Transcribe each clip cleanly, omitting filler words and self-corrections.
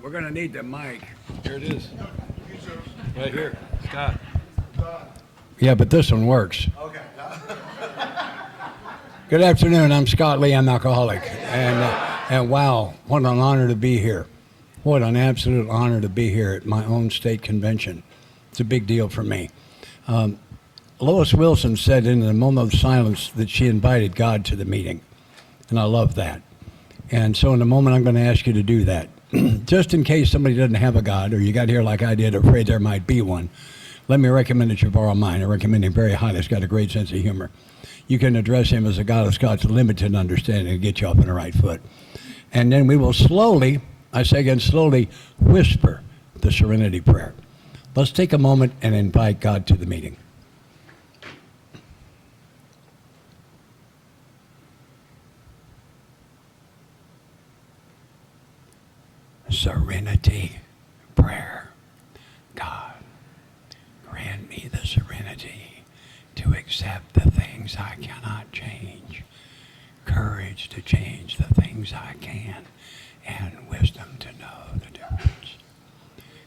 We're going to need the mic. Here it is. Right here. Scott. Yeah, but this one works. Okay. Good afternoon. I'm Scott Lee. I'm alcoholic. And wow, what an honor to be here. What an absolute honor to be here at my own state convention. It's a big deal for me. Lois Wilson said in a moment of silence that she invited God to the meeting. And I love that. And so in a moment, I'm going to ask you to do that. Just in case somebody doesn't have a God, or you got here like I did, afraid there might be one, let me recommend that you borrow mine. I recommend him very highly. He's got a great sense of humor. You can address him as a God of God's limited understanding and get you off on the right foot. And then we will slowly, I say again, slowly whisper the serenity prayer. Let's take a moment and invite God to the meeting. Serenity prayer. God, grant me the serenity to accept the things I cannot change, courage to change the things I can, and wisdom to know the difference.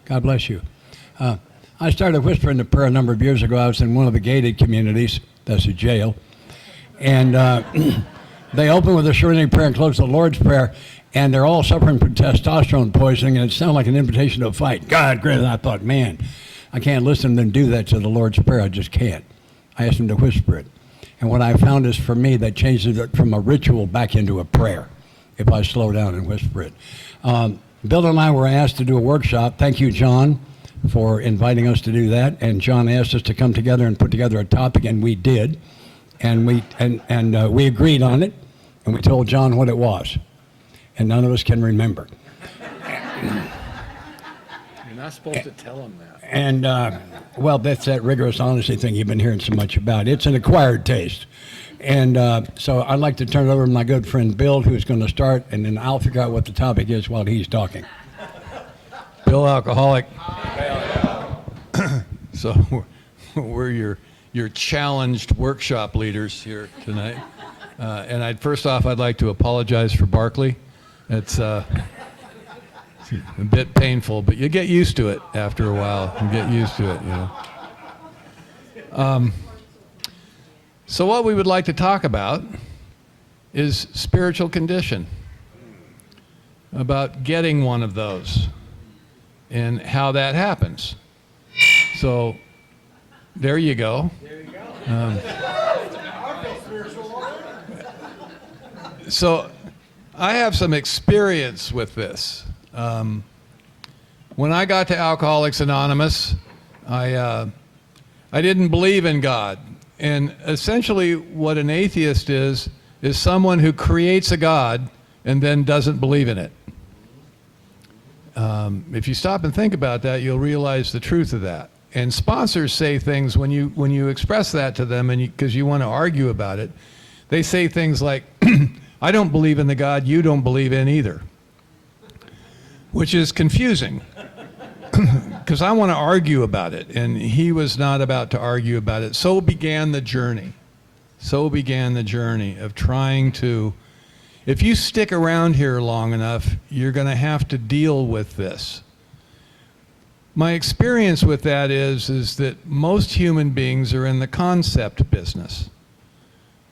God bless you. I started whispering the prayer a number of years ago. I was in one of the gated communities, that's a jail, and they open with the serenity prayer and close the Lord's Prayer, and they're all suffering from testosterone poisoning, and it sounded like an invitation to a fight. God, granted, I thought, man, I can't listen to them do that to the Lord's Prayer. I just can't. I asked them to whisper it. And what I found is, for me, that changes it from a ritual back into a prayer if I slow down and whisper it. Bill and I were asked to do a workshop. Thank you, John, for inviting us to do that. And John asked us to come together and put together a topic, and we did. And we agreed on it, and we told John what it was. And none of us can remember. You're not supposed to tell him that. And, well, that's that rigorous honesty thing you've been hearing so much about. It's an acquired taste. And so I'd like to turn it over to my good friend Bill, who's going to start, and then I'll figure out what the topic is while he's talking. Bill, alcoholic. So we're your challenged workshop leaders here tonight. And I'd like to apologize for Barkley. It's a bit painful, but you get used to it after a while. You get used to it, you know. So what we would like to talk about is spiritual condition, about getting one of those and how that happens. So there you go. There you go. So I have some experience with this. When I got to Alcoholics Anonymous, I didn't believe in God. And essentially what an atheist is someone who creates a God and then doesn't believe in it. If you stop and think about that, you'll realize the truth of that. And sponsors say things when you express that to them, and because you want to argue about it, they say things like, I don't believe in the God you don't believe in either, which is confusing because I want to argue about it, and he was not about to argue about it. So began the journey. So began the journey of trying to, if you stick around here long enough, you're going to have to deal with this. My experience with that is that most human beings are in the concept business.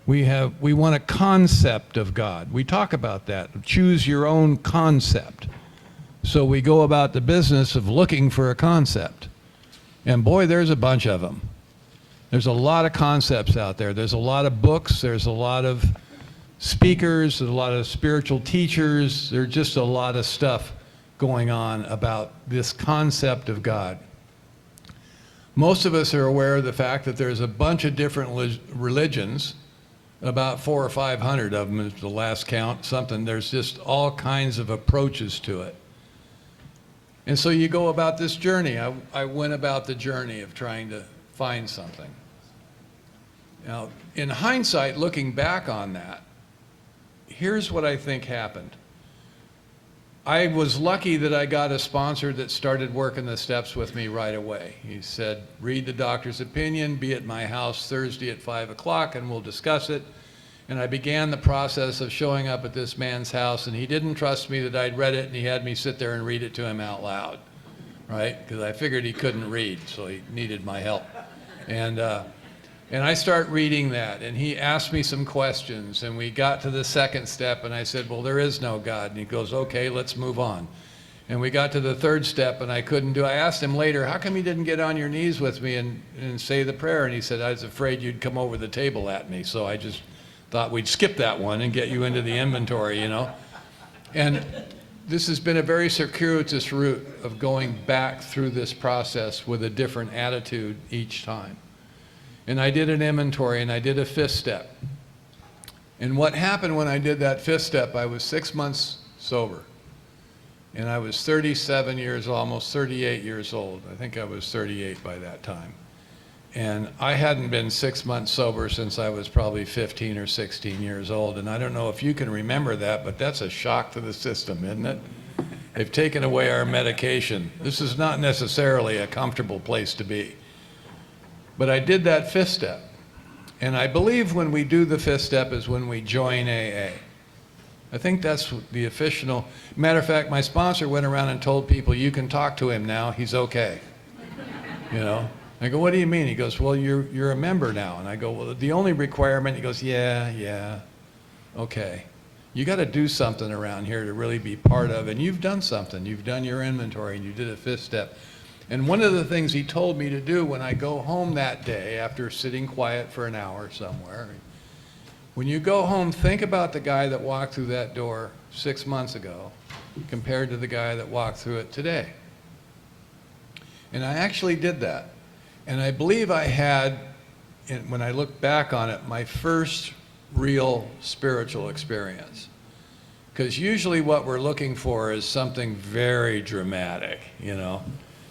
We want a concept of God. We talk about that. Choose your own concept. So we go about the business of looking for a concept. And boy, there's a bunch of them. There's a lot of concepts out there. There's a lot of books. There's a lot of speakers. There's a lot of spiritual teachers. There's just a lot of stuff going on about this concept of God. Most of us are aware of the fact that there's a bunch of different religions. About 400 or 500 of them is the last count, something. There's just all kinds of approaches to it. And so you go about this journey. I went about the journey of trying to find something. Now, in hindsight, looking back on that, here's what I think happened. I was lucky that I got a sponsor that started working the steps with me right away. He said, read the doctor's opinion, be at my house Thursday at 5 o'clock, and we'll discuss it. And I began the process of showing up at this man's house, and he didn't trust me that I'd read it, and he had me sit there and read it to him out loud, right? Because I figured he couldn't read, so he needed my help. And I start reading that, and he asked me some questions, and we got to the second step, and I said, well, there is no God. And he goes, okay, let's move on. And we got to the third step, and I asked him later, how come you didn't get on your knees with me and say the prayer? And he said, I was afraid you'd come over the table at me, so I just thought we'd skip that one and get you into the inventory, you know? And this has been a very circuitous route of going back through this process with a different attitude each time. And I did an inventory, and I did a fifth step. And what happened when I did that fifth step, I was 6 months sober. And I was 37 years, almost 38 years old. I think I was 38 by that time. And I hadn't been 6 months sober since I was probably 15 or 16 years old. And I don't know if you can remember that, but that's a shock to the system, isn't it? They've taken away our medication. This is not necessarily a comfortable place to be. But I did that fifth step. And I believe when we do the fifth step is when we join AA. I think that's the official. Matter of fact, my sponsor went around and told people, you can talk to him now, he's okay. You know? I go, what do you mean? He goes, well, you're a member now. And I go, well, the only requirement, he goes, yeah, okay. You got to do something around here to really be part of, and you've done something. You've done your inventory, and you did a fifth step. And one of the things he told me to do when I go home that day, after sitting quiet for an hour somewhere, when you go home, think about the guy that walked through that door 6 months ago compared to the guy that walked through it today. And I actually did that. And I believe I had, when I look back on it, my first real spiritual experience. Because usually what we're looking for is something very dramatic, you know.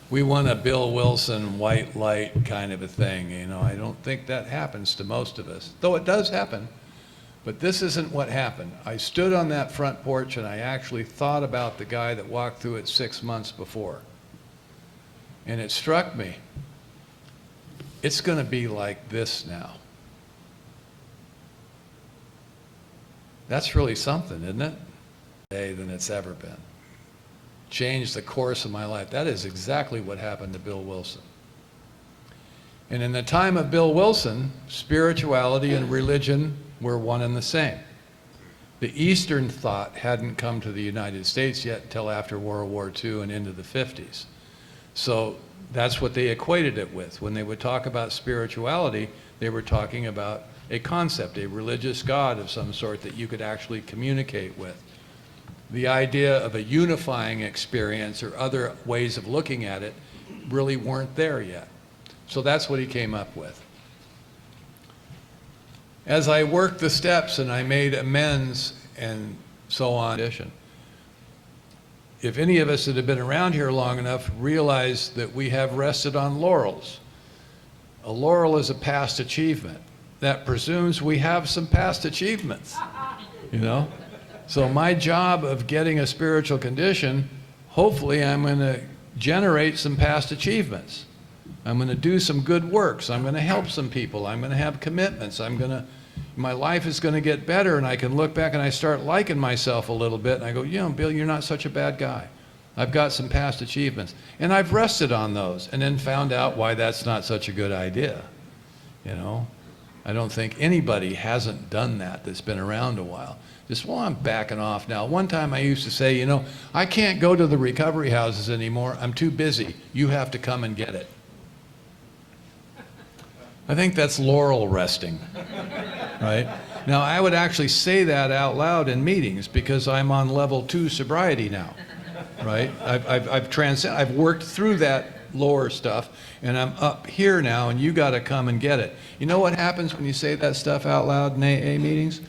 We want a Bill Wilson white light kind of a thing, you know. I don't think that happens to most of us, though it does happen. But this isn't what happened. I stood on that front porch and I actually thought about the guy that walked through it 6 months before. And it struck me, it's going to be like this now. That's really something, isn't it? Today than it's ever been. Changed the course of my life. That is exactly what happened to Bill Wilson. And in the time of Bill Wilson, spirituality and religion were one and the same. The Eastern thought hadn't come to the United States yet until after World War II and into the 50s. So that's what they equated it with. When they would talk about spirituality, they were talking about a concept, a religious God of some sort that you could actually communicate with. The idea of a unifying experience or other ways of looking at it really weren't there yet. So that's what he came up with. As I worked the steps and I made amends and so on, if any of us that have been around here long enough realize that we have rested on laurels. A laurel is a past achievement. That presumes we have some past achievements, you know? So my job of getting a spiritual condition, hopefully I'm going to generate some past achievements. I'm going to do some good works. I'm going to help some people. I'm going to have commitments. My life is going to get better, and I can look back and I start liking myself a little bit, and I go, you know, Bill, you're not such a bad guy. I've got some past achievements. And I've rested on those and then found out why that's not such a good idea, you know? I don't think anybody hasn't done that that's been around a while. Just, well, I'm backing off now. One time I used to say, you know, I can't go to the recovery houses anymore. I'm too busy. You have to come and get it. I think that's laurel resting, right? Now, I would actually say that out loud in meetings because I'm on level 2 sobriety now, right? I've worked through that lower stuff, and I'm up here now, and you got to come and get it. You know what happens when you say that stuff out loud in AA meetings?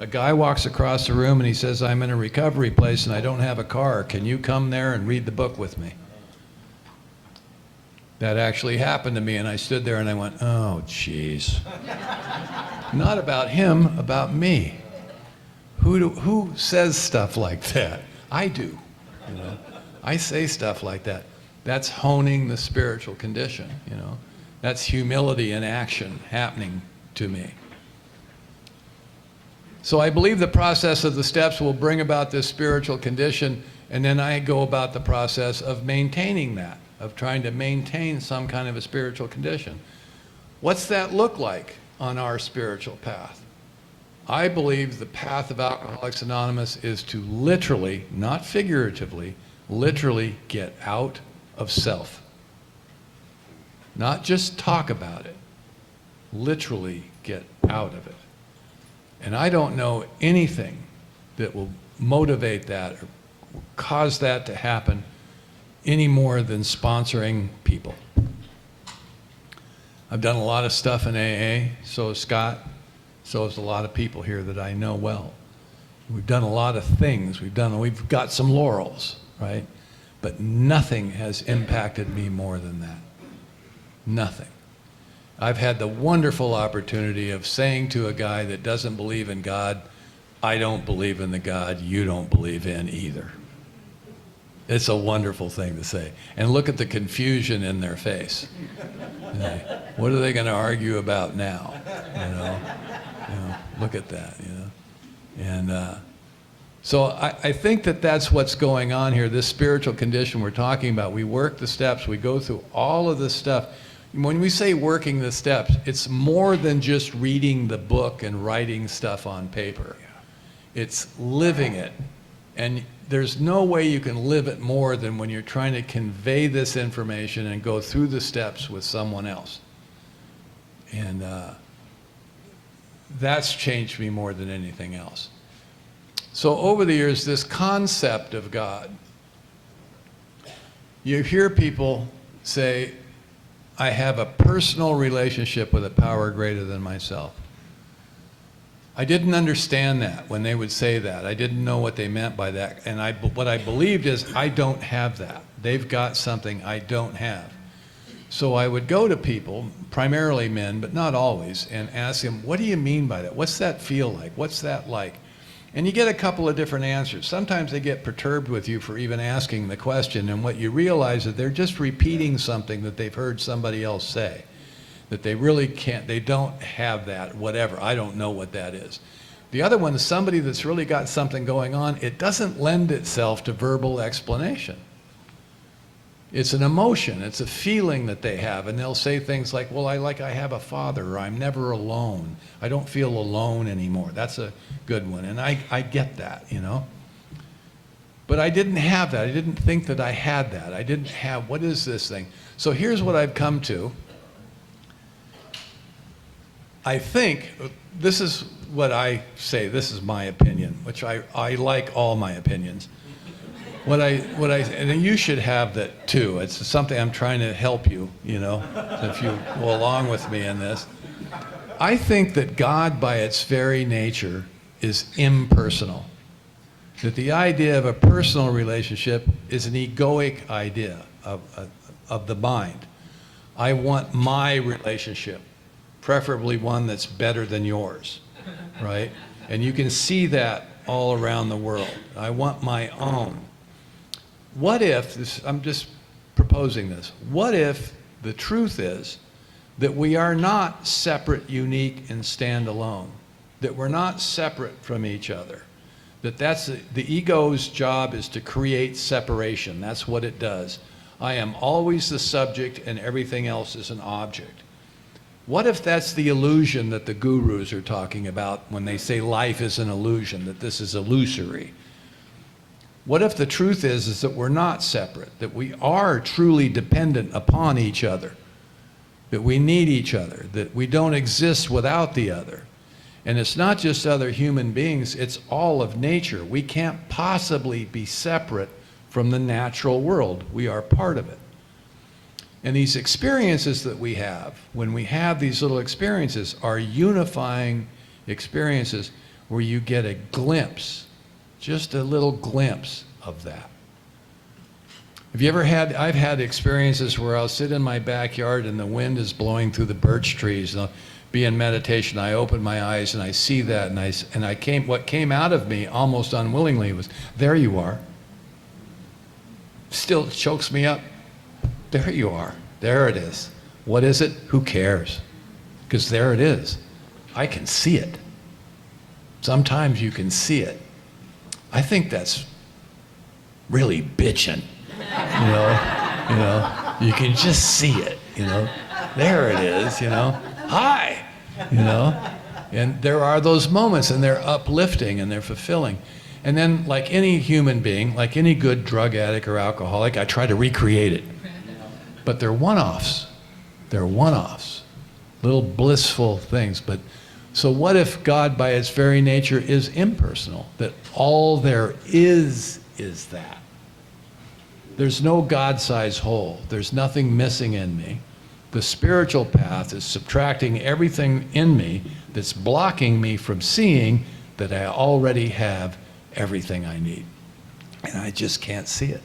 A guy walks across the room and he says, I'm in a recovery place and I don't have a car. Can you come there and read the book with me? That actually happened to me, and I stood there and I went, oh, geez. Not about him, about me. Who says stuff like that? I do, you know. I say stuff like that. That's honing the spiritual condition, you know. That's humility in action happening to me. So I believe the process of the steps will bring about this spiritual condition, and then I go about the process of maintaining that, of trying to maintain some kind of a spiritual condition. What's that look like on our spiritual path? I believe the path of Alcoholics Anonymous is to literally, not figuratively, literally get out of self. Not just talk about it, literally get out of it. And I don't know anything that will motivate that or cause that to happen any more than sponsoring people. I've done a lot of stuff in AA, so has Scott, so has a lot of people here that I know well. We've done a lot of things, we've got some laurels, right? But nothing has impacted me more than that. Nothing. I've had the wonderful opportunity of saying to a guy that doesn't believe in God, I don't believe in the God you don't believe in either. It's a wonderful thing to say. And look at the confusion in their face. What are they going to argue about now? Look at that, And so I think that that's what's going on here, this spiritual condition we're talking about. We work the steps, we go through all of this stuff. When we say working the steps, it's more than just reading the book and writing stuff on paper. It's living it. And there's no way you can live it more than when you're trying to convey this information and go through the steps with someone else. And that's changed me more than anything else. So over the years, this concept of God, you hear people say, I have a personal relationship with a power greater than myself. I didn't understand that when they would say that. I didn't know what they meant by that. And what I believed is I don't have that. They've got something I don't have. So I would go to people, primarily men, but not always, and ask them, what do you mean by that? What's that feel like? What's that like? And you get a couple of different answers. Sometimes they get perturbed with you for even asking the question, and what you realize is they're just repeating something that they've heard somebody else say, that they really can't, they don't have that, whatever. I don't know what that is. The other one is somebody that's really got something going on. It doesn't lend itself to verbal explanation. It's an emotion, it's a feeling that they have, and they'll say things like, well, I have a father, or I'm never alone. I don't feel alone anymore. That's a good one, and I get that, But I didn't have that. I didn't think that I had that. I didn't have, what is this thing? So here's what I've come to. I think, this is what I say, this is my opinion, which I like all my opinions. And you should have that too. It's something I'm trying to help you, if you go along with me in this. I think that God, by its very nature, is impersonal. That the idea of a personal relationship is an egoic idea of the mind. I want my relationship, preferably one that's better than yours, right? And you can see that all around the world. I want my own. What if, I'm just proposing this, what if the truth is that we are not separate, unique, and standalone, that we're not separate from each other, that the ego's job is to create separation. That's what it does. I am always the subject and everything else is an object. What if that's the illusion that the gurus are talking about when they say life is an illusion, that this is illusory? What if the truth is that we're not separate, that we are truly dependent upon each other, that we need each other, that we don't exist without the other? And it's not just other human beings, it's all of nature. We can't possibly be separate from the natural world. We are part of it. And these experiences that we have, when we have these little experiences, are unifying experiences where you get a glimpse, just a little glimpse of that. Have you ever had, I've had experiences where I'll sit in my backyard and the wind is blowing through the birch trees, and I'll be in meditation, I open my eyes and I see that, and what came out of me almost unwillingly was, there you are. Still chokes me up. There you are. There it is. What is it? Who cares? Because there it is. I can see it. Sometimes you can see it. I think that's really bitching. You can just see it, There it is, Hi, And there are those moments, and they're uplifting and they're fulfilling. And then, like any human being, like any good drug addict or alcoholic, I try to recreate it. But they're one-offs. They're one-offs. Little blissful things. But so what if God, by its very nature, is impersonal? That all there is that. There's no God-sized hole. There's nothing missing in me. The spiritual path is subtracting everything in me that's blocking me from seeing that I already have everything I need. And I just can't see it.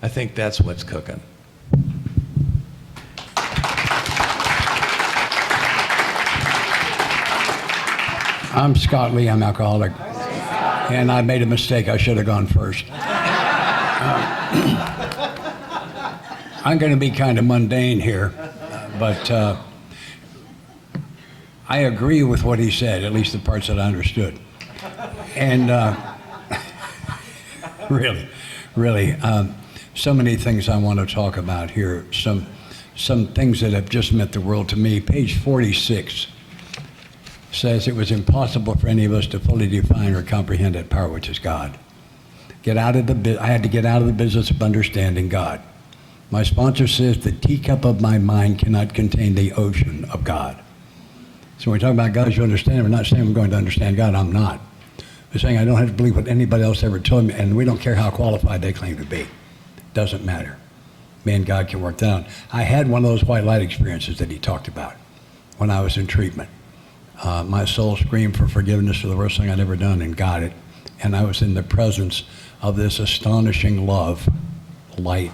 I think that's what's cooking. I'm Scott Lee, I'm alcoholic. And I made a mistake, I should have gone first. I'm going to be kind of mundane here, but I agree with what he said, at least the parts that I understood. And really, so many things I want to talk about here, some things that have just meant the world to me. Page 46 says it was impossible for any of us to fully define or comprehend that power which is God. I had to get out of the business of understanding God. My sponsor says the teacup of my mind cannot contain the ocean of God. So when we talk about God as you understand him, we're not saying I'm going to understand God. I'm not. We're saying I don't have to believe what anybody else ever told me, and we don't care how qualified they claim to be. Doesn't matter. Me and God can work that out. I had one of those white light experiences that he talked about when I was in treatment. My soul screamed for forgiveness for the worst thing I'd ever done and got it. And I was in the presence of this astonishing love, light.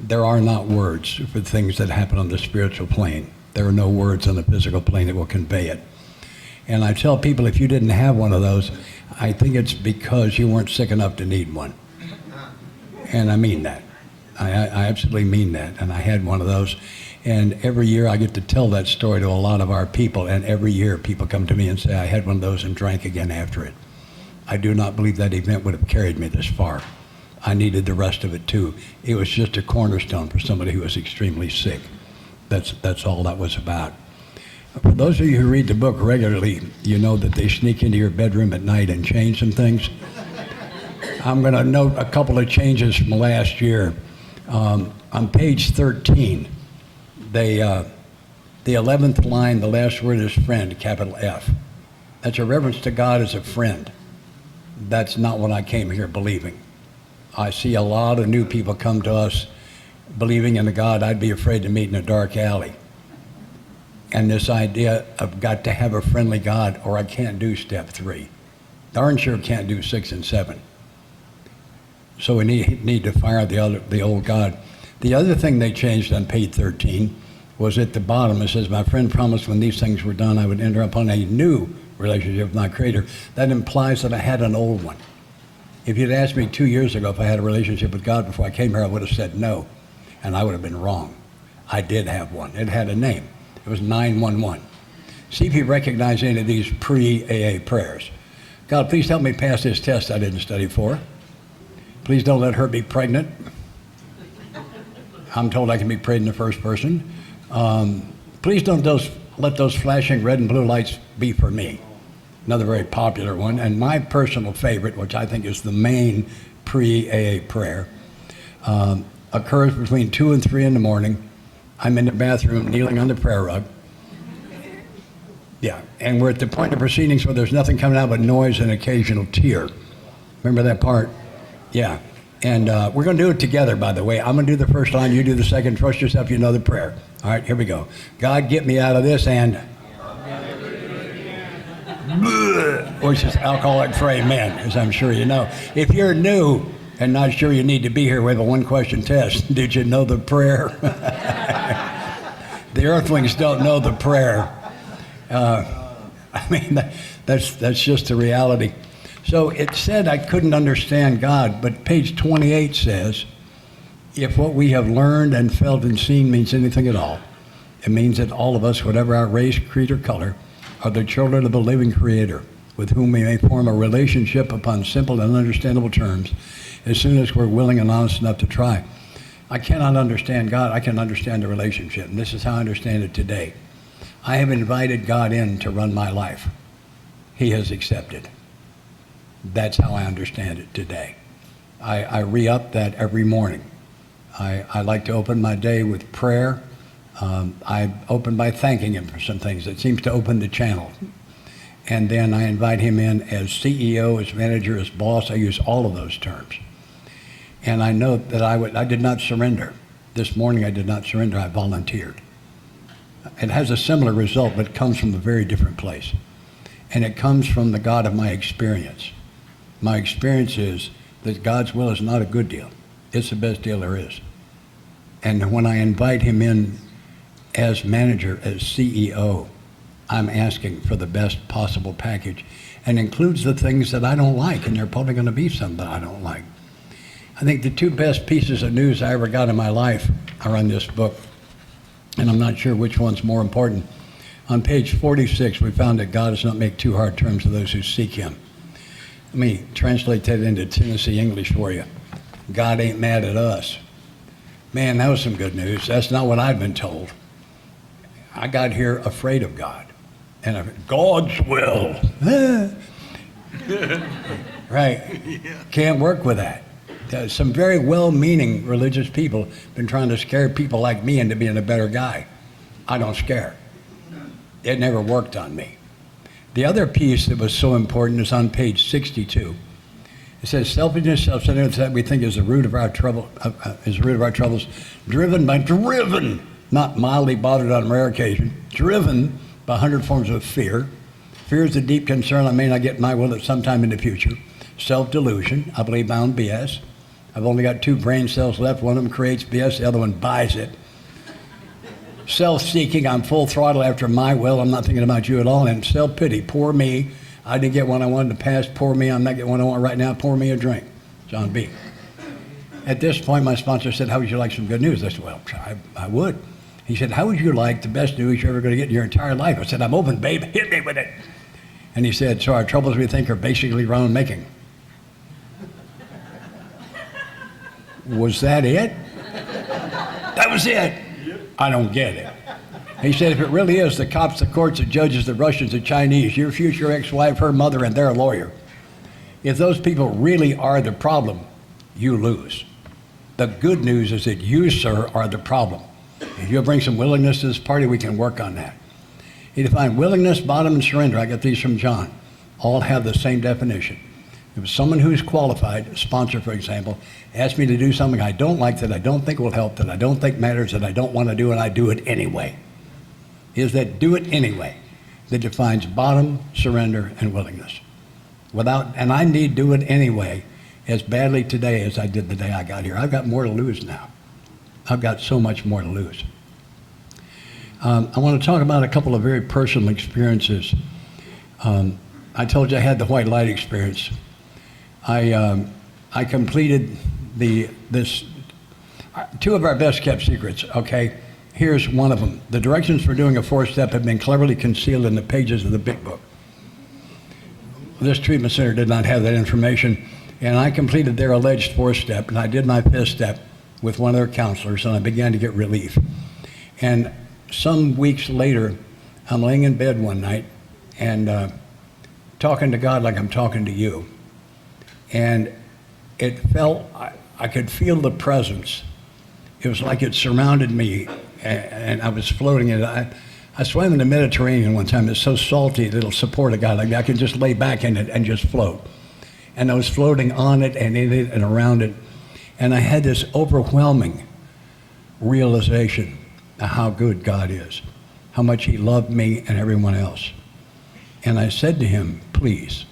There are not words for things that happen on the spiritual plane. There are no words on the physical plane that will convey it. And I tell people, if you didn't have one of those, I think it's because you weren't sick enough to need one. And I mean that. I absolutely mean that. And I had one of those. And every year I get to tell that story to a lot of our people. And every year people come to me and say, I had one of those and drank again after it. I do not believe that event would have carried me this far. I needed the rest of it too. It was just a cornerstone for somebody who was extremely sick. That's all that was about. For those of you who read the book regularly, you know that they sneak into your bedroom at night and change some things. I'm going to note a couple of changes from last year. On page 13, the 11th line, the last word is friend, capital F. That's a reference to God as a friend. That's not what I came here believing. I see a lot of new people come to us believing in a God I'd be afraid to meet in a dark alley. And this idea of got to have a friendly God or I can't do step 3. Darn sure can't do 6 and 7. So we need to fire the old God. The other thing they changed on page 13 was at the bottom. It says, my friend promised when these things were done, I would enter upon a new relationship with my Creator. That implies that I had an old one. If you'd asked me 2 years ago if I had a relationship with God before I came here, I would have said no, and I would have been wrong. I did have one. It had a name. It was 911. See if you recognize any of these pre-AA prayers. God, please help me pass this test I didn't study for. Please don't let her be pregnant. I'm told I can be prayed in the first person. Please don't let those flashing red and blue lights be for me. Another very popular one, and my personal favorite, which I think is the main pre-AA prayer, occurs between 2 and 3 in the morning. I'm in the bathroom kneeling on the prayer rug. Yeah, and we're at the point of proceedings where there's nothing coming out but noise and occasional tear. Remember that part? Yeah, and we're going to do it together, by the way. I'm going to do the first line, you do the second. Trust yourself, you know the prayer. All right, here we go. God, get me out of this, and... which is alcoholic for amen, as I'm sure you know. If you're new and not sure you need to be here, we have a one-question test. Did you know the prayer? The earthlings don't know the prayer. I mean, that's just the reality. So it said I couldn't understand God, but page 28 says, if what we have learned and felt and seen means anything at all, it means that all of us, whatever our race, creed, or color, are the children of the living Creator, with whom we may form a relationship upon simple and understandable terms, as soon as we're willing and honest enough to try. I cannot understand God. I can understand the relationship, and this is how I understand it today. I have invited God in to run my life. He has accepted. That's how I understand it today. I re-up that every morning. I like to open my day with prayer. I open by thanking him for some things. It seems to open the channel. And then I invite him in as CEO, as manager, as boss. I use all of those terms. And I know that I did not surrender. This morning I did not surrender. I volunteered. It has a similar result, but it comes from a very different place. And it comes from the God of my experience. My experience is that God's will is not a good deal. It's the best deal there is. And when I invite him in as manager, as CEO, I'm asking for the best possible package, and includes the things that I don't like, and there are probably going to be some that I don't like. I think the two best pieces of news I ever got in my life are on this book, and I'm not sure which one's more important. On page 46, we found that God does not make too hard terms to those who seek him. Let me translate that into Tennessee English for you. God ain't mad at us. Man, that was some good news. That's not what I've been told. I got here afraid of God. And God's will. Right. Can't work with that. Some very well-meaning religious people have been trying to scare people like me into being a better guy. I don't scare. It never worked on me. The other piece that was so important is on page 62. It says, selfishness, self-centeredness that we think is the root of our trouble, driven, not mildly bothered on a rare occasion, driven by 100 forms of fear. Fear is a deep concern I may not get my will at some time in the future. Self-delusion, I believe my own BS. I've only got 2 brain cells left. One of them creates BS, the other one buys it. Self-seeking, I'm full throttle after my will. I'm not thinking about you at all. And self-pity, poor me. I didn't get what I wanted to pass. Poor me, I'm not getting what I want right now. Pour me a drink. John B. At this point, my sponsor said, how would you like some good news? I said, well, I would. He said, how would you like the best news you're ever going to get in your entire life? I said, I'm open, babe. Hit me with it. And he said, so our troubles we think are basically our own making. Was that it? That was it. I don't get it. He said, if it really is the cops, the courts, the judges, the Russians, the Chinese, your future ex-wife, her mother, and their lawyer, if those people really are the problem, you lose. The good news is that you, sir, are the problem. If you'll bring some willingness to this party, we can work on that. He defined willingness, bottom, and surrender. I got these from John. All have the same definition. If someone who's qualified, a sponsor, for example, asks me to do something I don't like, that I don't think will help, that I don't think matters, that I don't want to do, and I do it anyway. Is that do it anyway that defines bottom, surrender, and willingness. And I need do it anyway as badly today as I did the day I got here. I've got more to lose now. I've got so much more to lose. I want to talk about a couple of very personal experiences. I told you I had the white light experience. I completed this 2 of our best kept secrets, okay? Here's one of them. The directions for doing a 4-step have been cleverly concealed in the pages of the big book. This treatment center did not have that information, and I completed their alleged 4-step, and I did my 5th step with one of their counselors, and I began to get relief. And some weeks later, I'm laying in bed one night and talking to God like I'm talking to you. And it felt, I could feel the presence. It was like it surrounded me, and I was floating in it. I swam in the Mediterranean one time. It's so salty that it'll support a guy like me. I could just lay back in it and just float. And I was floating on it and in it and around it. And I had this overwhelming realization of how good God is, how much he loved me and everyone else. And I said to him, please,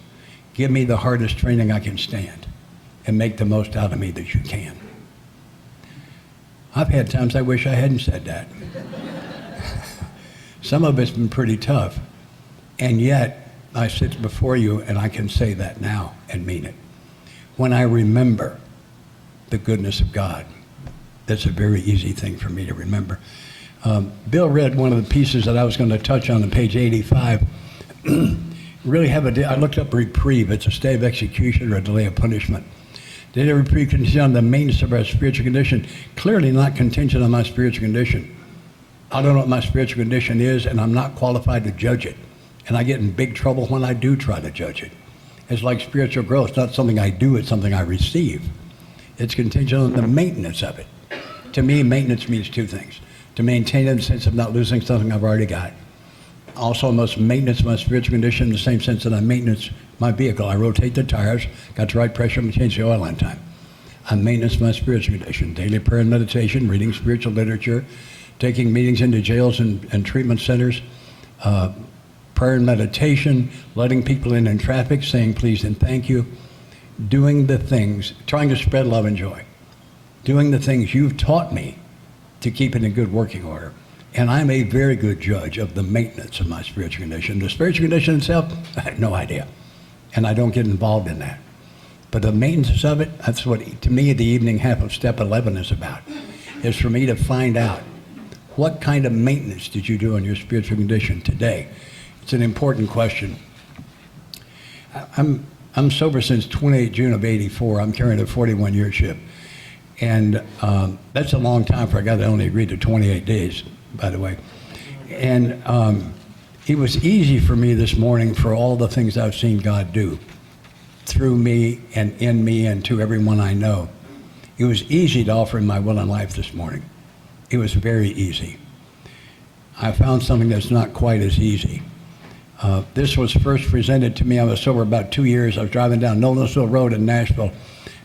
give me the hardest training I can stand and make the most out of me that you can. I've had times I wish I hadn't said that. Some of it's been pretty tough. And yet, I sit before you and I can say that now and mean it. When I remember the goodness of God, that's a very easy thing for me to remember. Bill read one of the pieces that I was going to touch on page 85 really have I looked up reprieve. It's a stay of execution or a delay of punishment. Did a reprieve contingent on the maintenance of our spiritual condition? Clearly not contingent on my spiritual condition. I don't know what my spiritual condition is, and I'm not qualified to judge it. And I get in big trouble when I do try to judge it. It's like spiritual growth. It's not something I do, it's something I receive. It's contingent on the maintenance of it. To me, maintenance means two things. To maintain it in the sense of not losing something I've already got. Also, I must maintenance my spiritual condition in the same sense that I maintenance my vehicle. I rotate the tires, got the right pressure, and change the oil on time. I maintenance my spiritual condition. Daily prayer and meditation, reading spiritual literature, taking meetings into jails and treatment centers, prayer and meditation, letting people in traffic, saying please and thank you, doing the things, trying to spread love and joy, doing the things you've taught me to keep it in good working order. And I'm a very good judge of the maintenance of my spiritual condition. The spiritual condition itself, I have no idea. And I don't get involved in that. But the maintenance of it, that's what, to me, the evening half of step 11 is about, is for me to find out what kind of maintenance did you do on your spiritual condition today? It's an important question. I'm sober since 28 June of 84. I'm carrying a 41-year ship. And that's a long time for a guy that only agreed to 28 days, by the way. And it was easy for me this morning for all the things I've seen God do through me and in me and to everyone I know. It was easy to offer him my will and life this morning. It was very easy. I found something that's not quite as easy. This was first presented to me. I was sober about 2 years. I was driving down Nolensville Road in Nashville,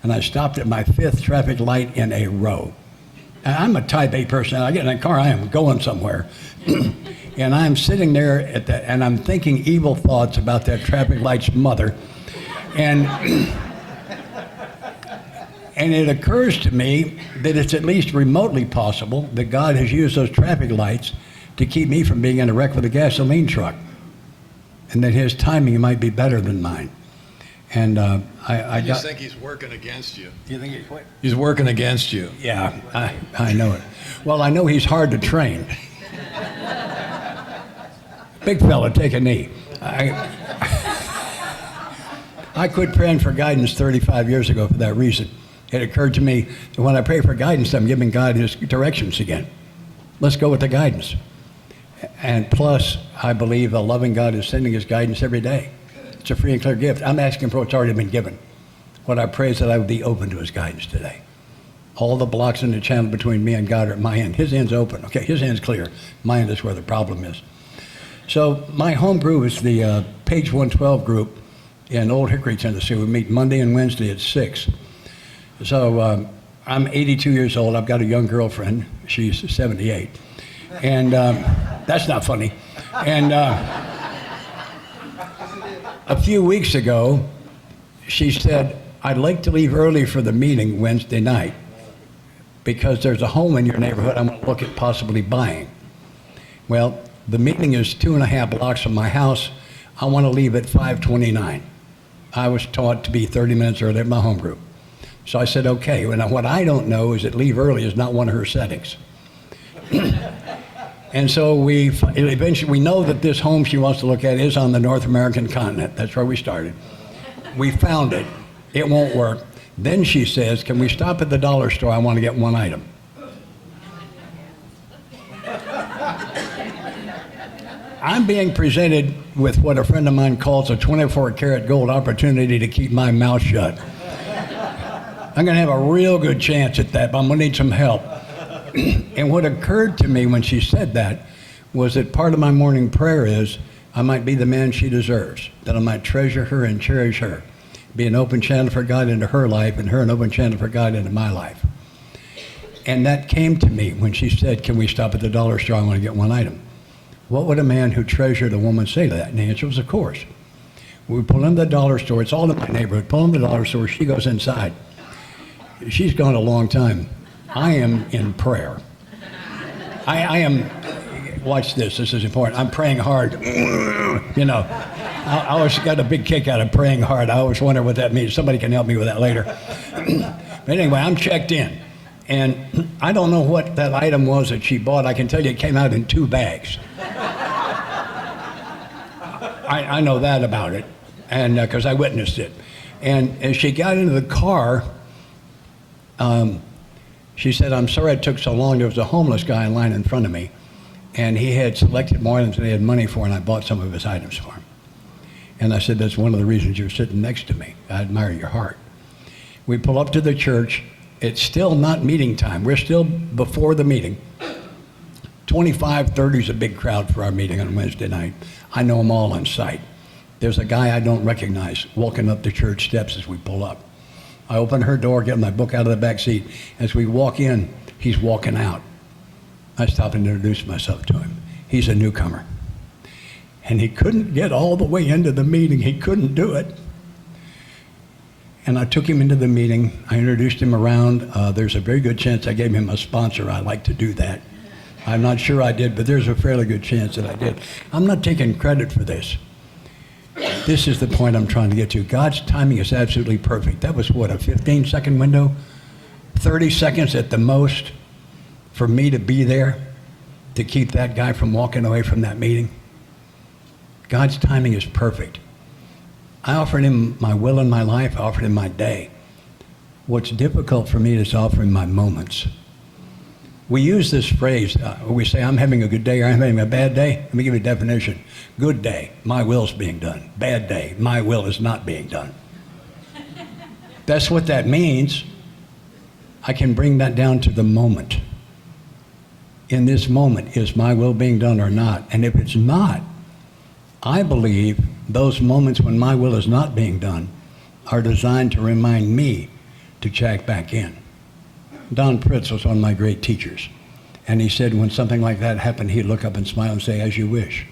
and I stopped at my 5th traffic light in a row. And I'm a type A person. I get in a car, I am going somewhere. And I'm sitting there at that, and I'm thinking evil thoughts about that traffic light's mother. And it occurs to me that it's at least remotely possible that God has used those traffic lights to keep me from being in a wreck with a gasoline truck. And that his timing might be better than mine. And I just think he's working against you. You think he's what? He's working against you. Yeah, I know it. Well, I know he's hard to train. Big fella, take a knee. I quit praying for guidance 35 years ago for that reason. It occurred to me that when I pray for guidance, I'm giving God his directions again. Let's go with the guidance. And plus, I believe a loving God is sending his guidance every day. It's a free and clear gift. I'm asking for what's already been given. What I pray is that I would be open to his guidance today. All the blocks in the channel between me and God are at my end. His end's open. Okay, his end's clear. My end is where the problem is. So my home group is the Page 112 group in Old Hickory, Tennessee. We meet Monday and Wednesday at 6. So I'm 82 years old. I've got a young girlfriend. She's 78. And that's not funny. And a few weeks ago, she said, I'd like to leave early for the meeting Wednesday night because there's a home in your neighborhood I want to look at possibly buying. Well, the meeting is 2.5 blocks from my house. I want to leave at 5:29. I was taught to be 30 minutes early at my home group. So I said, okay. Well, now, what I don't know is that leave early is not one of her settings. And so we know that this home she wants to look at is on the North American continent. That's where we started. We found it. It won't work. Then she says, can we stop at the dollar store? I want to get one item. I'm being presented with what a friend of mine calls a 24-karat gold opportunity to keep my mouth shut. I'm going to have a real good chance at that, but I'm going to need some help. And what occurred to me when she said that was that part of my morning prayer is I might be the man she deserves, that I might treasure her and cherish her, be an open channel for God into her life and her an open channel for God into my life. And that came to me when she said, can we stop at the dollar store? I want to get one item. What would a man who treasured a woman say to that? And the answer was, of course. We pull in the dollar store. It's all in my neighborhood. Pull in the dollar store. She goes inside. She's gone a long time. I am in prayer. I am, watch this is important. I'm praying hard. You know, I always got a big kick out of praying hard. I always wonder what that means. Somebody can help me with that later. But anyway, I'm checked in. And I don't know what that item was that she bought. I can tell you it came out in 2 bags. I know that about it, and because I witnessed it. And as she got into the car, she said, "I'm sorry it took so long. There was a homeless guy in line in front of me, and he had selected more items than he had money for, and I bought some of his items for him." And I said, "That's one of the reasons you're sitting next to me. I admire your heart." We pull up to the church. It's still not meeting time. We're still before the meeting. 25, 30 is a big crowd for our meeting on Wednesday night. I know them all on sight. There's a guy I don't recognize walking up the church steps as we pull up. I open her door, get my book out of the back seat. As we walk in, he's walking out. I stop and introduce myself to him. He's a newcomer. And he couldn't get all the way into the meeting. He couldn't do it. And I took him into the meeting. I introduced him around. There's a very good chance I gave him a sponsor. I like to do that. I'm not sure I did, but there's a fairly good chance that I did. I'm not taking credit for this. This is the point I'm trying to get to. God's timing is absolutely perfect. That was, what, a 15-second window? 30 seconds at the most for me to be there to keep that guy from walking away from that meeting. God's timing is perfect. I offered him my will and my life. I offered him my day. What's difficult for me is offering my moments. We use this phrase, we say, "I'm having a good day," or "I'm having a bad day." Let me give you a definition. Good day, my will's being done. Bad day, my will is not being done. That's what that means. I can bring that down to the moment. In this moment, is my will being done or not? And if it's not, I believe those moments when my will is not being done are designed to remind me to check back in. Don Pritz was one of my great teachers. And he said when something like that happened, he'd look up and smile and say, "As you wish."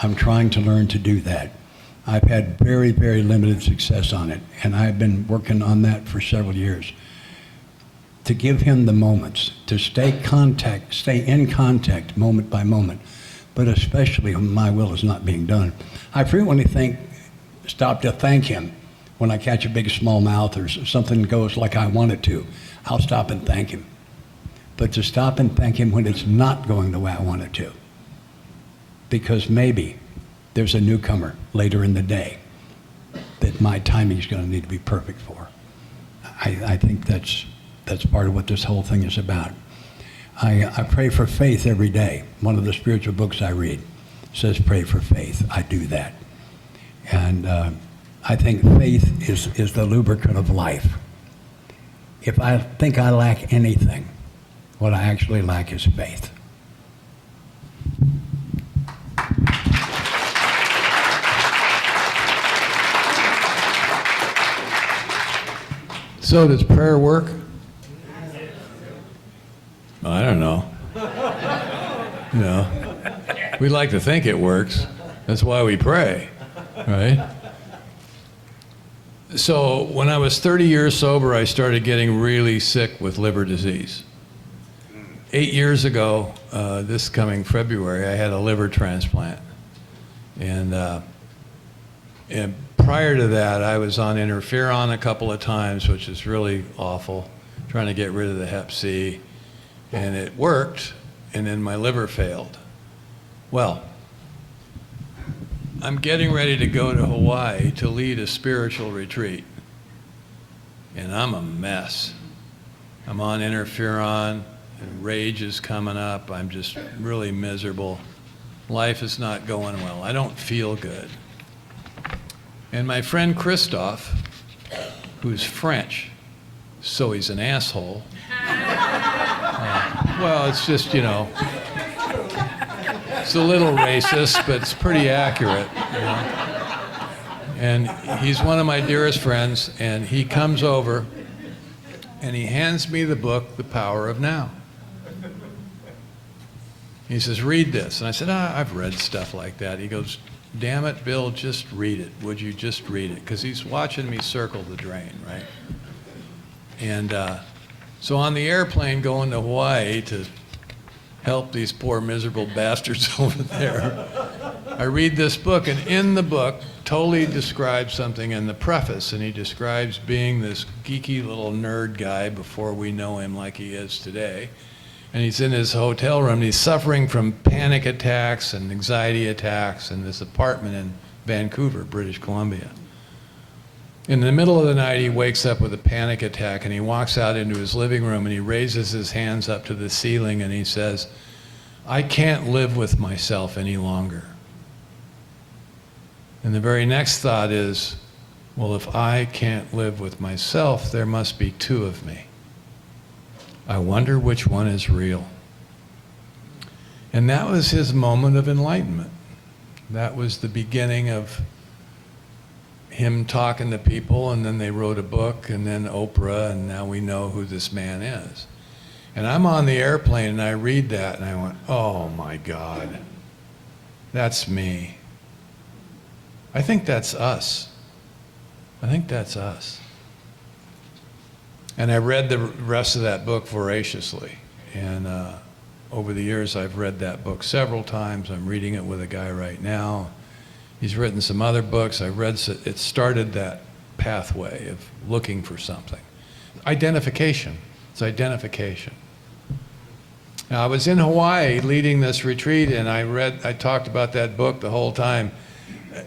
I'm trying to learn to do that. I've had very, very limited success on it. And I've been working on that for several years. To give him the moments, to stay in contact moment by moment, but especially when my will is not being done. I frequently stop to thank him when I catch a big smallmouth or something goes like I want it to. I'll stop and thank him. But to stop and thank him when it's not going the way I want it to, because maybe there's a newcomer later in the day that my timing is going to need to be perfect for. I think that's part of what this whole thing is about. I pray for faith every day. One of the spiritual books I read says pray for faith. I do that. And I think faith is the lubricant of life. If I think I lack anything, what I actually lack is faith. So does prayer work? I don't know. You know, we like to think it works. That's why we pray, right? So when I was 30 years sober, I started getting really sick with liver disease. 8 years ago, this coming February, I had a liver transplant. And prior to that, I was on interferon a couple of times, which is really awful, trying to get rid of the hep C. And it worked, and then my liver failed. Well, I'm getting ready to go to Hawaii to lead a spiritual retreat. And I'm a mess. I'm on interferon, and rage is coming up. I'm just really miserable. Life is not going well. I don't feel good. And my friend Christophe, who's French, so he's an asshole. Well, it's just, you know, it's a little racist, but it's pretty accurate, you know. And he's one of my dearest friends, and he comes over and he hands me the book, The Power of Now. He says, "Read this." And I said, "I've read stuff like that." He goes, "Damn it, Bill, just read it. Would you just read it?" Because he's watching me circle the drain, right? And so on the airplane going to Hawaii to help these poor miserable bastards over there, I read this book, and in the book, Tolle describes something in the preface, and he describes being this geeky little nerd guy before we know him like he is today, And he's in his hotel room, and he's suffering from panic attacks and anxiety attacks in this apartment in Vancouver, British Columbia. In the middle of the night, he wakes up with a panic attack, and he walks out into his living room, and he raises his hands up to the ceiling, and he says, "I can't live with myself any longer." And the very next thought is, well, if I can't live with myself, there must be two of me. I wonder which one is real. And that was his moment of enlightenment. That was the beginning of him talking to people, and then they wrote a book, and then Oprah, and now we know who this man is. And I'm on the airplane, and I read that, and I went, oh my God, that's me. I think that's us. I think that's us. And I read the rest of that book voraciously. And over the years, I've read that book several times. I'm reading it with a guy right now. He's written some other books. It started that pathway of looking for something. Identification. It's identification. Now, I was in Hawaii leading this retreat, and I talked about that book the whole time.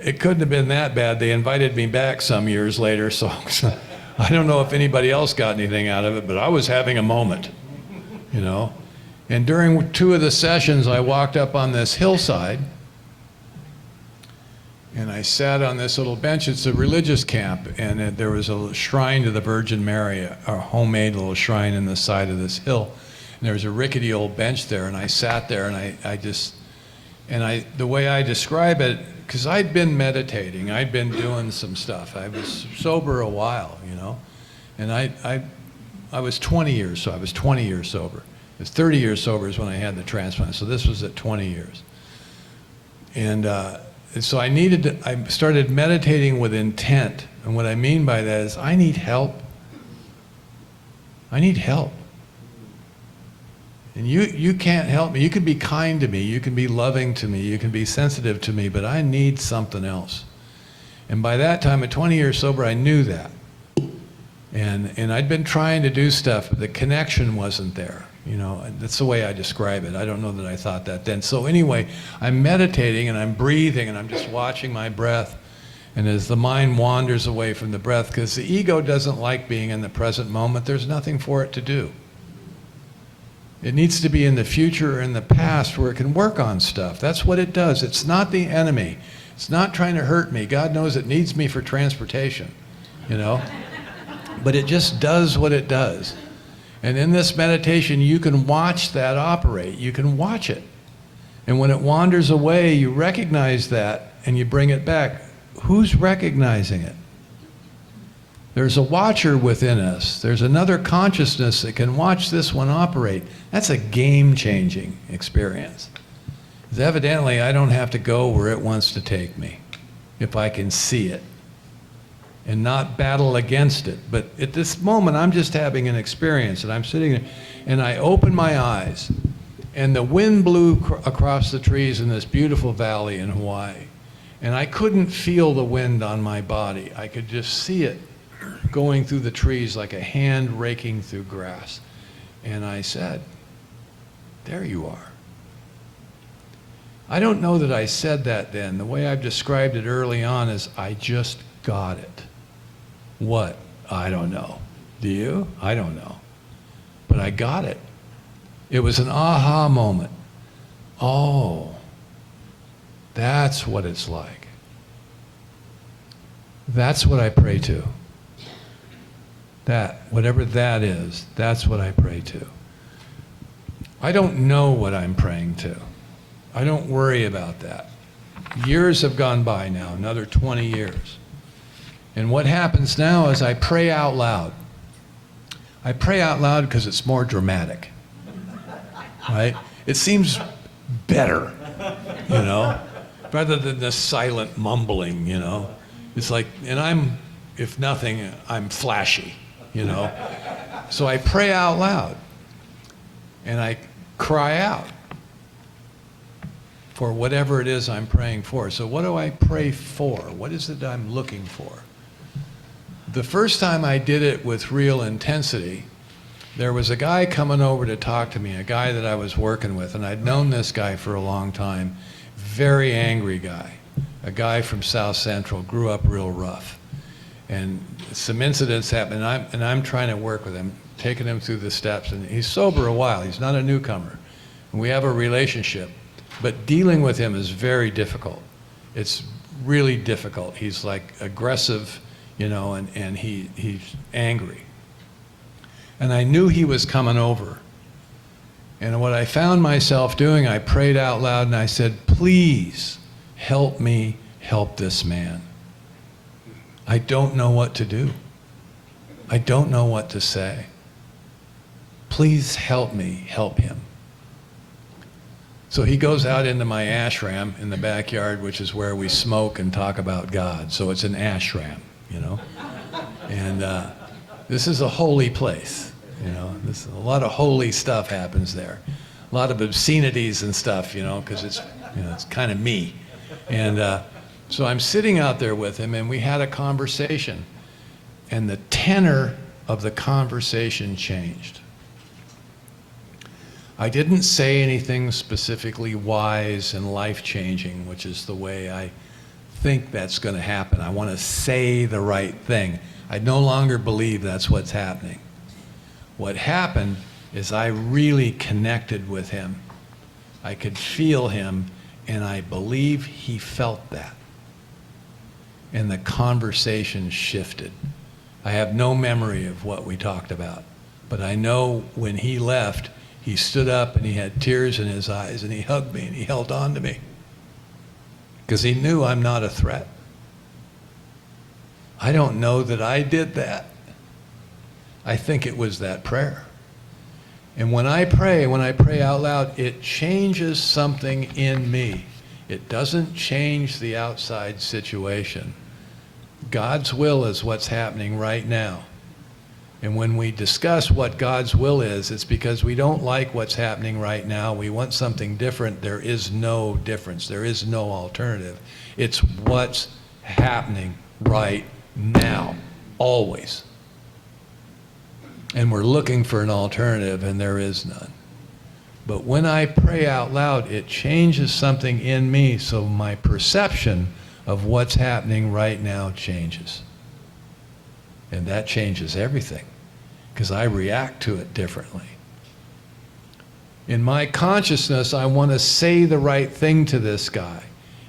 It couldn't have been that bad. They invited me back some years later, so I don't know if anybody else got anything out of it, but I was having a moment, you know. And during two of the sessions, I walked up on this hillside, and I sat on this little bench. It's a religious camp, and there was a shrine to the Virgin Mary, a homemade little shrine in the side of this hill. And there was a rickety old bench there, and I sat there, and the way I describe it, because I'd been meditating, I'd been doing some stuff. I was sober a while, you know, and I was 20 years, so I was 20 years sober. It was 30 years sober is when I had the transplant, so this was at 20 years. And so I started meditating with intent, and what I mean by that is I need help. I need help. And you can't help me. You can be kind to me, you can be loving to me, you can be sensitive to me, but I need something else. And by that time, at 20 years sober, I knew that. And I'd been trying to do stuff, but the connection wasn't there. You know, that's the way I describe it. I don't know that I thought that then. So anyway, I'm meditating and I'm breathing and I'm just watching my breath. And as the mind wanders away from the breath, because the ego doesn't like being in the present moment, there's nothing for it to do. It needs to be in the future or in the past where it can work on stuff. That's what it does. It's not the enemy. It's not trying to hurt me. God knows it needs me for transportation, you know? But it just does what it does. And in this meditation, you can watch that operate. You can watch it. And when it wanders away, you recognize that and you bring it back. Who's recognizing it? There's a watcher within us. There's another consciousness that can watch this one operate. That's a game-changing experience. Because evidently, I don't have to go where it wants to take me if I can see it and not battle against it. But at this moment, I'm just having an experience, and I'm sitting there, and I open my eyes, and the wind blew across the trees in this beautiful valley in Hawaii, and I couldn't feel the wind on my body. I could just see it going through the trees like a hand raking through grass. And I said, there you are. I don't know that I said that then. The way I've described it early on is I just got it. What? I don't know. Do you? I don't know. But I got it. It was an aha moment. Oh, that's what it's like. That's what I pray to. That, whatever that is, that's what I pray to. I don't know what I'm praying to. I don't worry about that. Years have gone by now, another 20 years. And what happens now is I pray out loud. I pray out loud because it's more dramatic, right? It seems better, you know, rather than the silent mumbling, you know. It's like, and I'm, if nothing, I'm flashy, you know. So I pray out loud and I cry out for whatever it is I'm praying for. So what do I pray for? What is it I'm looking for? The first time I did it with real intensity, there was a guy coming over to talk to me, a guy that I was working with, and I'd known this guy for a long time. Very angry guy, a guy from South Central, grew up real rough. And some incidents happened, and I'm trying to work with him, taking him through the steps, and he's sober a while. He's not a newcomer. And we have a relationship, but dealing with him is very difficult. It's really difficult. He's like aggressive, you know, and he's angry. And I knew he was coming over. And what I found myself doing, I prayed out loud and I said, please help me help this man. I don't know what to do. I don't know what to say. Please help me help him. So he goes out into my ashram in the backyard, which is where we smoke and talk about God. So it's an ashram, you know. And this is a holy place, you know. A lot of holy stuff happens there. A lot of obscenities and stuff, you know, because it's, you know, it's kind of me. And so I'm sitting out there with him, and we had a conversation. And the tenor of the conversation changed. I didn't say anything specifically wise and life-changing, which is the way I think that's going to happen. I want to say the right thing. I no longer believe that's what's happening. What happened is I really connected with him. I could feel him, and I believe he felt that. And the conversation shifted. I have no memory of what we talked about, but I know when he left, he stood up and he had tears in his eyes and he hugged me and he held on to me because he knew I'm not a threat. I don't know that I did that. I think it was that prayer. And when I pray out loud, it changes something in me. It doesn't change the outside situation. God's will is what's happening right now. And when we discuss what God's will is, it's because we don't like what's happening right now. We want something different. There is no difference. There is no alternative. It's what's happening right now, always. And we're looking for an alternative, and there is none. But when I pray out loud, it changes something in me, so my perception of what's happening right now changes. And that changes everything, because I react to it differently. In my consciousness, I want to say the right thing to this guy.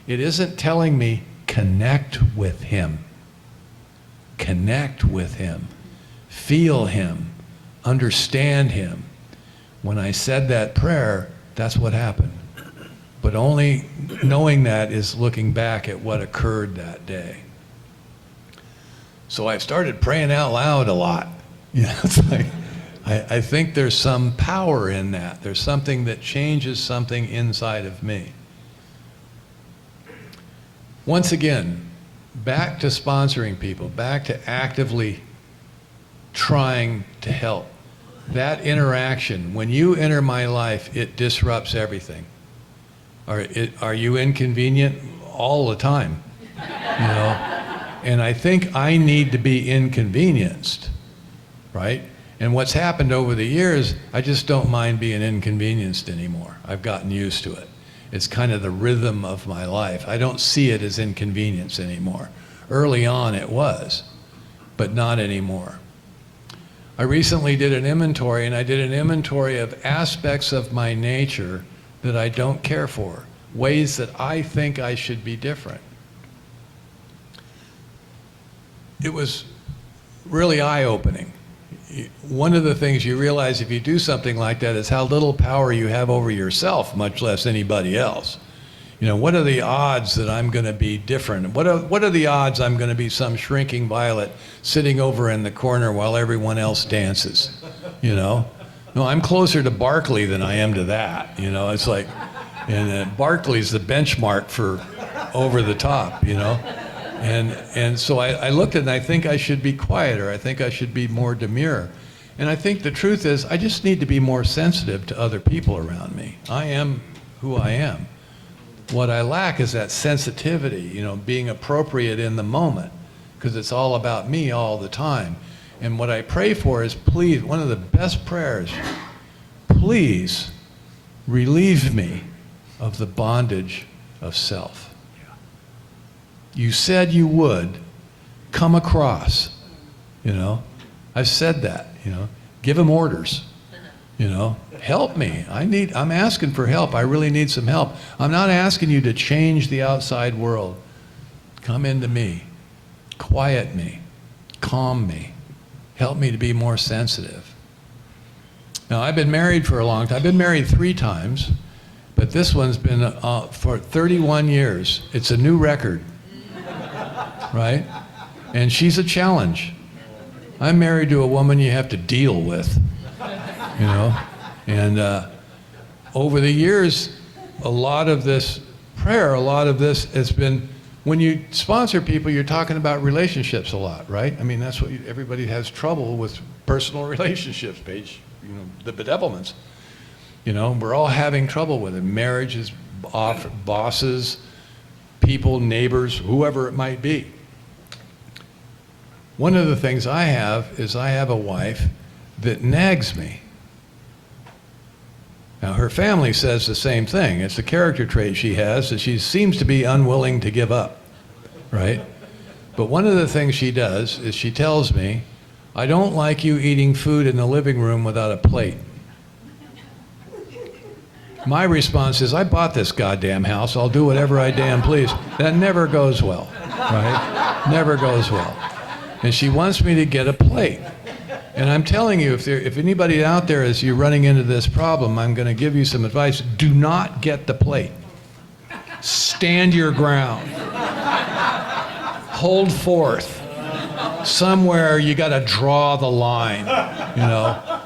It isn't telling me, connect with him. Connect with him. Feel him. Understand him. When I said that prayer, that's what happened. But only knowing that is looking back at what occurred that day. So I started praying out loud a lot. You know, it's like, I think there's some power in that. There's something that changes something inside of me. Once again, back to sponsoring people, back to actively trying to help. That interaction, when you enter my life, it disrupts everything. Are you inconvenient? All the time, you know? And I think I need to be inconvenienced, right? And what's happened over the years, I just don't mind being inconvenienced anymore. I've gotten used to it. It's kind of the rhythm of my life. I don't see it as inconvenience anymore. Early on it was, but not anymore. I recently did an inventory, and I did an inventory of aspects of my nature that I don't care for, ways that I think I should be different. It was really eye-opening. One of the things you realize if you do something like that is how little power you have over yourself, much less anybody else. You know, what are the odds that I'm going to be different? What are the odds I'm going to be some shrinking violet sitting over in the corner while everyone else dances? You know? No, I'm closer to Barkley than I am to that. You know, it's like, and Barkley's the benchmark for over the top, you know? And so I looked at it and I think I should be quieter. I think I should be more demure. And I think the truth is I just need to be more sensitive to other people around me. I am who I am. What I lack is that sensitivity, you know, being appropriate in the moment, because it's all about me all the time. And what I pray for is, please, one of the best prayers, please relieve me of the bondage of self. You said you would come across, you know. I've said that, you know. Give him orders, you know. Help me. I'm asking for help. I really need some help. I'm not asking you to change the outside world. Come into me. Quiet me. Calm me. Help me to be more sensitive. Now, I've been married for a long time. I've been married 3 times, but this one's been for 31 years. It's a new record, right? And she's a challenge. I'm married to a woman you have to deal with, you know? And over the years, a lot of this prayer, a lot of this has been, when you sponsor people, you're talking about relationships a lot, right? I mean, that's what everybody has trouble with, personal relationships, Paige, you know, the bedevilments. You know, we're all having trouble with it. Marriages, bosses, people, neighbors, whoever it might be. One of the things I have is I have a wife that nags me. Now, her family says the same thing. It's a character trait she has that she seems to be unwilling to give up, right? But one of the things she does is she tells me, I don't like you eating food in the living room without a plate. My response is, I bought this goddamn house. I'll do whatever I damn please. That never goes well, right? Never goes well. And she wants me to get a plate. And I'm telling you, if anybody out there is you're running into this problem, I'm going to give you some advice. Do not get the plate. Stand your ground. Hold forth. Somewhere you got to draw the line, you know.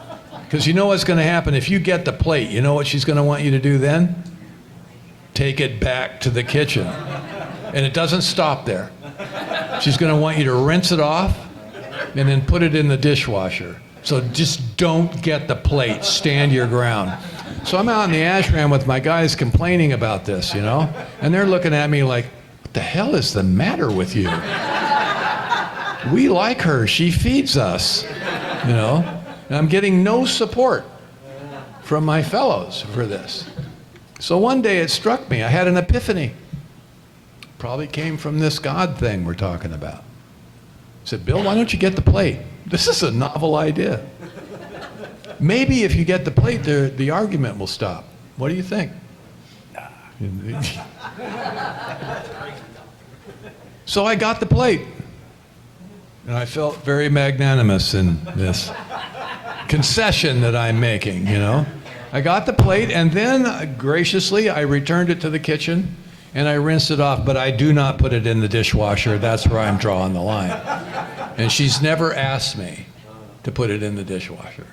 Because you know what's going to happen if you get the plate. You know what she's going to want you to do then? Take it back to the kitchen. And it doesn't stop there. She's going to want you to rinse it off and then put it in the dishwasher. So just don't get the plate. Stand your ground. So I'm out in the ashram with my guys complaining about this, you know? And they're looking at me like, what the hell is the matter with you? We like her. She feeds us, you know? And I'm getting no support from my fellows for this. So one day it struck me. I had an epiphany. Probably came from this God thing we're talking about. I said, Bill, why don't you get the plate? This is a novel idea. Maybe if you get the plate, the argument will stop. What do you think? So I got the plate. And I felt very magnanimous in this concession that I'm making, you know. I got the plate, and then graciously I returned it to the kitchen and I rinsed it off, but I do not put it in the dishwasher. That's where I'm drawing the line. And she's never asked me to put it in the dishwasher.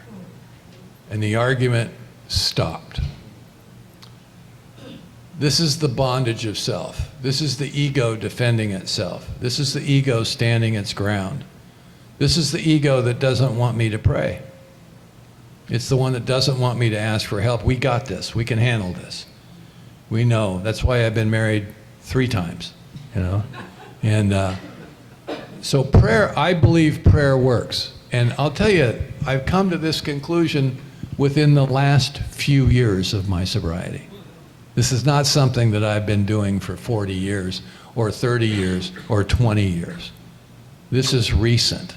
And the argument stopped. This is the bondage of self. This is the ego defending itself. This is the ego standing its ground. This is the ego that doesn't want me to pray. It's the one that doesn't want me to ask for help. We got this. We can handle this. We know. That's why I've been married 3 times, you know. And so prayer, I believe prayer works. And I'll tell you, I've come to this conclusion within the last few years of my sobriety. This is not something that I've been doing for 40 years or 30 years or 20 years. This is recent.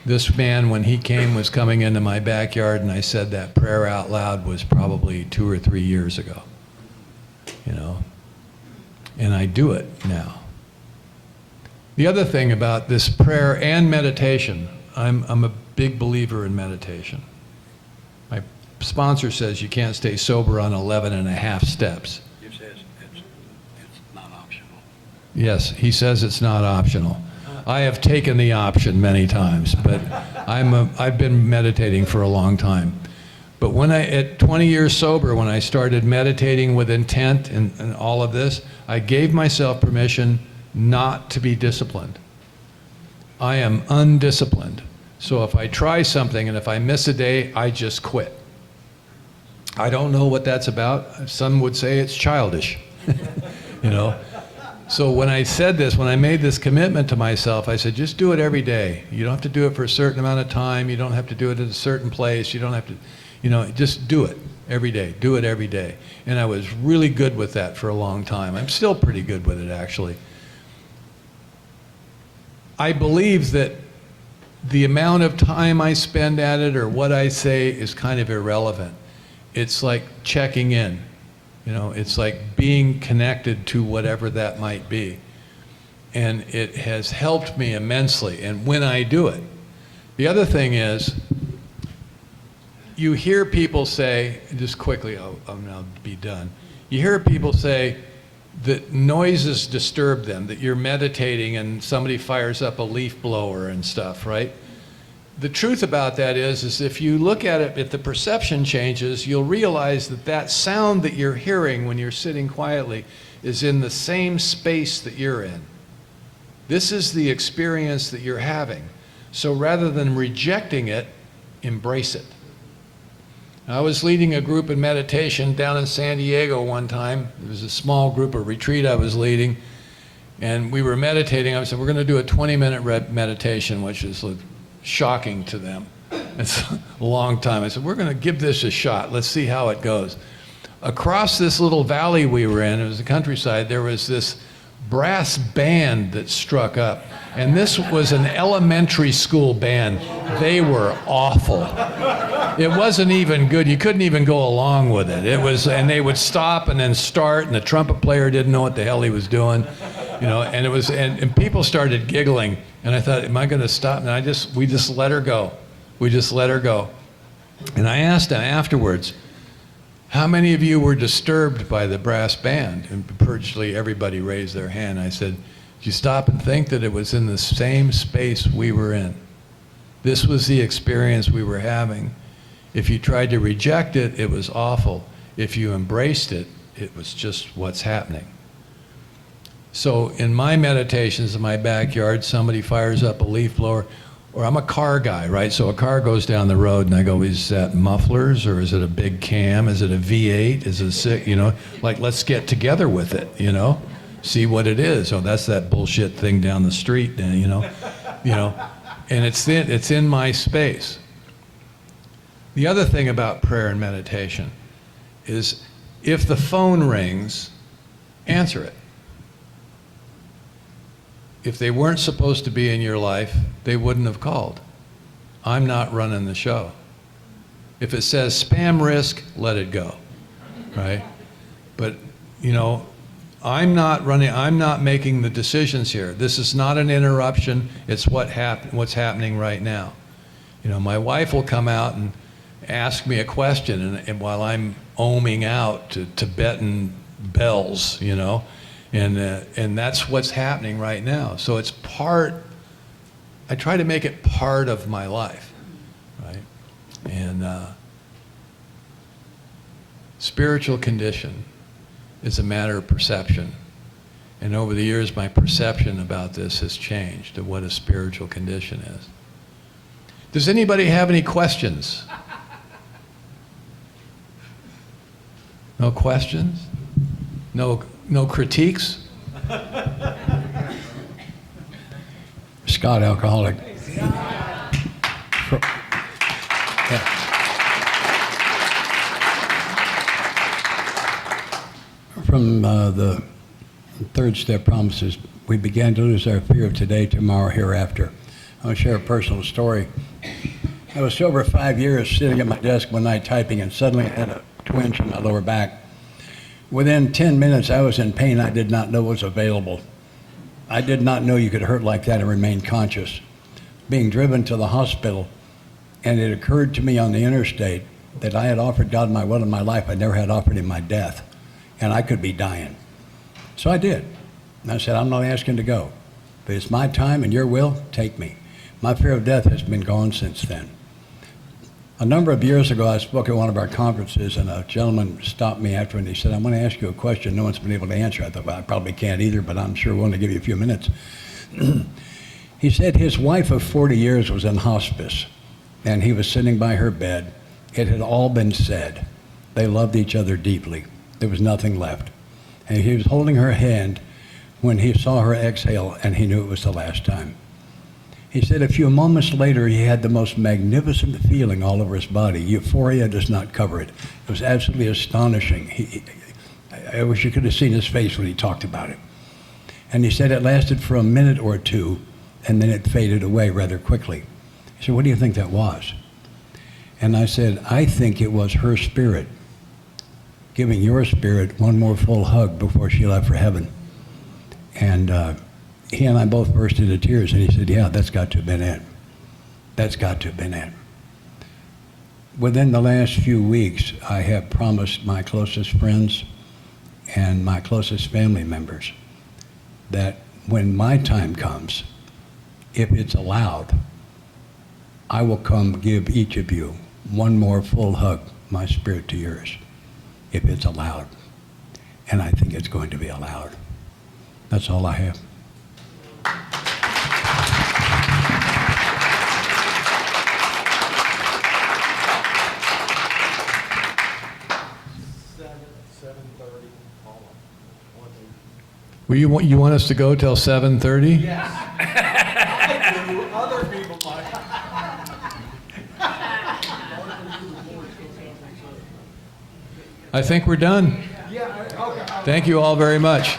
This man, when he came, was coming into my backyard, and I said that prayer out loud was probably 2 or 3 years ago, you know, and I do it now. The other thing about this prayer and meditation, I'm a big believer in meditation. My sponsor says you can't stay sober on 11 and a half steps. He says it's not optional. Yes, he says it's not optional. I have taken the option many times, but I've been meditating for a long time. But when at 20 years sober, when I started meditating with intent and all of this, I gave myself permission not to be disciplined. I am undisciplined. So if I try something and if I miss a day, I just quit. I don't know what that's about. Some would say it's childish, you know. So when I said this, when I made this commitment to myself, I said, just do it every day. You don't have to do it for a certain amount of time. You don't have to do it at a certain place. You don't have to, just do it every day. Do it every day. And I was really good with that for a long time. I'm still pretty good with it, actually. I believe that the amount of time I spend at it or what I say is kind of irrelevant. It's like checking in. It's like being connected to whatever that might be. And it has helped me immensely. And when I do it, the other thing is, you hear people say, just quickly, I'll be done. You hear people say that noises disturb them, that you're meditating and somebody fires up a leaf blower and stuff, right? The truth about that is if you look at it, if the perception changes, you'll realize that that sound that you're hearing when you're sitting quietly is in the same space that you're in. This is the experience that you're having. So rather than rejecting it, embrace it. I was leading a group in meditation down in San Diego one time. It was a small group, a retreat I was leading, and we were meditating. I said, we're going to do a 20-minute meditation, which is shocking to them. It's a long time. I said, we're going to give this a shot. Let's see how it goes. Across this little valley we were in, it was the countryside, there was this brass band that struck up. And this was an elementary school band. They were awful. It wasn't even good. You couldn't even go along with it. And they would stop and then start, and the trumpet player didn't know what the hell he was doing. And people started giggling. And I thought, am I going to stop? And we just let her go. We just let her go. And I asked them afterwards, how many of you were disturbed by the brass band? And virtually everybody raised their hand. I said, did you stop and think that it was in the same space we were in? This was the experience we were having. If you tried to reject it, it was awful. If you embraced it, it was just what's happening. So in my meditations in my backyard, somebody fires up a leaf blower, or I'm a car guy, right? So a car goes down the road and I go, is that mufflers, or is it a big cam? Is it a V8? Is it let's get together with it, see what it is. Oh, that's that bullshit thing down the street, and it's in my space. The other thing about prayer and meditation is if the phone rings, answer it. If they weren't supposed to be in your life, they wouldn't have called. I'm not running the show. If it says spam risk, let it go, right? But, I'm not making the decisions here. This is not an interruption. It's what's happening right now. My wife will come out and ask me a question, and while I'm ohming out to Tibetan bells, and that's what's happening right now. So it's I try to make it part of my life, right? And spiritual condition is a matter of perception. And over the years, my perception about this has changed to what a spiritual condition is. Does anybody have any questions? No questions? No critiques? Scott, alcoholic. From the third step promises, we began to lose our fear of today, tomorrow, hereafter. I want to share a personal story. I was sober 5 years, sitting at my desk one night typing, and suddenly I had a twinge in my lower back. Within 10 minutes, I was in pain I did not know was available. I did not know you could hurt like that and remain conscious. Being driven to the hospital, and it occurred to me on the interstate that I had offered God my will in my life. I never had offered him my death, and I could be dying. So I did. And I said, I'm not asking to go. If it's my time and your will, take me. My fear of death has been gone since then. A number of years ago, I spoke at one of our conferences, and a gentleman stopped me after, and he said, I want to ask you a question no one's been able to answer. I thought, well, I probably can't either, but I'm sure willing to give you a few minutes. He said his wife of 40 years was in hospice, and he was sitting by her bed. It had all been said. They loved each other deeply. There was nothing left. And he was holding her hand when he saw her exhale and he knew it was the last time. He said a few moments later he had the most magnificent feeling all over his body. Euphoria does not cover it. It was absolutely astonishing. I wish you could have seen his face when he talked about it. And he said it lasted for a minute or two, and then it faded away rather quickly. He said, what do you think that was? And I said, I think it was her spirit giving your spirit one more full hug before she left for heaven. And he and I both burst into tears, and he said, yeah, that's got to have been it. That's got to have been it. Within the last few weeks, I have promised my closest friends and my closest family members that when my time comes, if it's allowed, I will come give each of you one more full hug, my spirit to yours, if it's allowed. And I think it's going to be allowed. That's all I have. Well, you want us to go till 7:30? Yes. I do. Other people might. I think we're done. Yeah, okay. Thank you all very much.